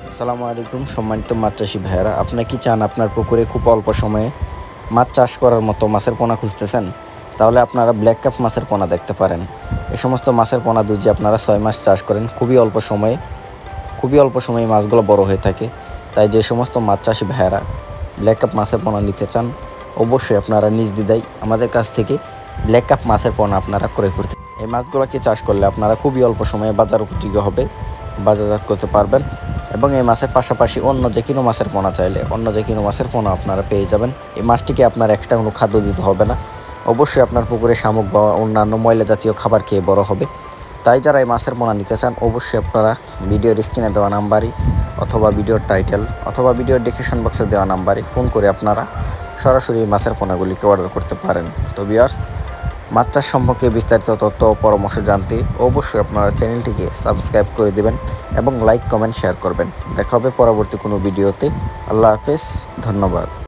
আসসালামু আলাইকুম সম্মানিত মাছ চাষি ভাইয়েরা, আপনি কি চান আপনার পুকুরে খুব অল্প সময়ে মাছ চাষ করার মতো মাছের পোনা খুঁজতেছেন? তাহলে আপনারা ব্ল্যাক কাপ মাছের পোনা দেখতে পারেন। এই সমস্ত মাছের পোনা যদি আপনারা 6 মাস চাষ করেন, খুবই অল্প সময়ে মাছগুলো বড় হয়ে থাকে। তাই যে সমস্ত মাছ চাষি ভাইয়েরা ব্ল্যাক কাপ মাছের পোনা নিতে চান, অবশ্যই আপনারা নিজ দ্বিধায় আমাদের কাছ থেকে ব্ল্যাক কাপ মাছের পোনা আপনারা ক্রয় করতে। এই মাছগুলোকে চাষ করলে আপনারা খুবই অল্প সময়ে বাজার উপযোগী হবে, বাজারজাত করতে পারবেন এবং এই মাছের পাশাপাশি অন্য যে কোনো মাছের পোনা চাইলে অন্য যে কোনো মাছের পোনা আপনারা পেয়ে যাবেন। এই মাছটিকে আপনার এক্সট্রা কোনো খাদ্য দিতে হবে না, অবশ্যই আপনার পুকুরে শামুক বা অন্যান্য ময়লা জাতীয় খাবার খেয়ে বড় হবে। তাই যারা এই মাছের পোনা নিতে চান, অবশ্যই আপনারা ভিডিওর স্ক্রিনে দেওয়া নাম্বারই অথবা ভিডিওর টাইটেল অথবা ভিডিওর ডিসক্রিপশন বক্সে দেওয়া নাম্বারে ফোন করে আপনারা সরাসরি এই মাছের পোনাগুলিকে অর্ডার করতে পারেন। তো ভিউয়ার্স, মাছ চাষ সম্পর্কে বিস্তারিত তথ্য ও পরামর্শ জানতে অবশ্যই আপনারা চ্যানেলটিকে সাবস্ক্রাইব করে দেবেন এবং লাইক কমেন্ট শেয়ার করবেন। দেখা হবে পরবর্তী কোনো ভিডিওতে। আল্লাহ হাফেজ, ধন্যবাদ।